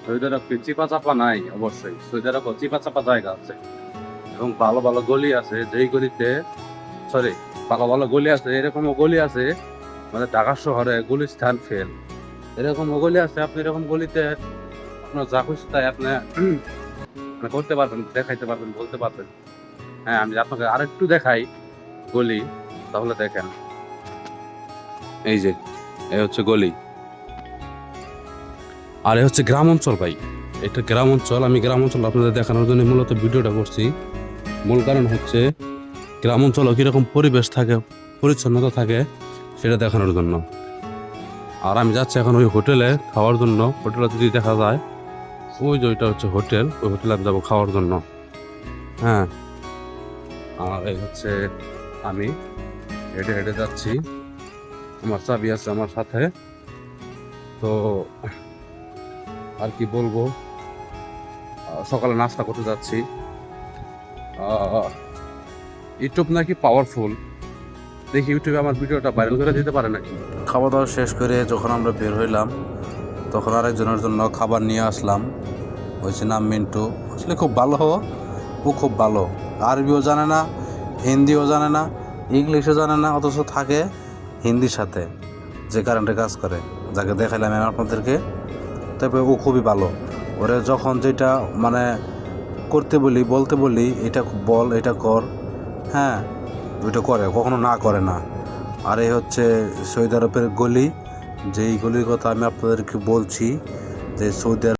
Saudi আরব কি চিপা চাপা নাই? অবশ্যই সৌদি আরব চিপা চাপা জায়গা আছে এবং ভালো ভালো গলি আছে, যেই গলিতে সরি ভালো ভালো গলি আছে, এরকমও গলি আছে মানে ঢাকা শহরে গুলিস্তান ফেল, এরকম গলি আছে। আপনি এরকম গলিতে আপনার যা খুশি তাই আপনি করতে পারবেন, দেখাইতে পারবেন, বলতে পারবেন। হ্যাঁ, আমি আপনাকে আরেকটু দেখাই গলি, তাহলে দেখেন। এই যে এই হচ্ছে গলি, আর এ হচ্ছে গ্রাম অঞ্চল ভাই। এটা গ্রাম অঞ্চল। আমি গ্রাম অঞ্চল আপনাদের দেখানোর জন্য মূলত ভিডিওটা করছি। মূল কারণ হচ্ছে গ্রাম অঞ্চলে কিরকম পরিবেশ থাকে, পরিচ্ছন্নতা থাকে সেটা দেখানোর জন্য। আর আমি যাচ্ছি এখন ওই হোটেলে খাওয়ার জন্য। হোটেলে যদি দেখা যায় ওই যে ওইটা হচ্ছে হোটেল, ওই হোটেলে আমি যাবো খাওয়ার জন্য। হ্যাঁ, আর এই হচ্ছে আমি হেঁটে হেঁটে যাচ্ছি, আমার চাবি আছে আমার সাথে। তো আর কি বলবো, সকালে নাস্তা করতে যাচ্ছি। ইউটিউব নাকি পাওয়ারফুল, দেখি ইউটিউবে আমার ভিডিওটা ভাইরাল করে দিতে পারে নাকি। খাওয়া দাওয়া শেষ করে যখন আমরা বের হইলাম তখন আরেকজনের জন্য খাবার নিয়ে আসলাম। হয়েছে নাম মিন্টু। আসলে খুব ভালো, ও খুব ভালো। আরবিও জানে না, হিন্দিও জানে না, ইংলিশও জানে না, অথচ থাকে হিন্দির সাথে, যে কারেন্টে কাজ করে, যাকে দেখাইলাম আমি আপনাদেরকে। তবে ও খুবই ভালো। ওরে যখন যেটা মানে করতে বলি, বলতে বলি, এটা বল, এটা কর, হ্যাঁ, ওইটা করে, কখনো না করে না। আর এই হচ্ছে সৌদি আরবের গলি, যেই গলির কথা আমি আপনাদেরকে বলছি, যে সৌদি আরব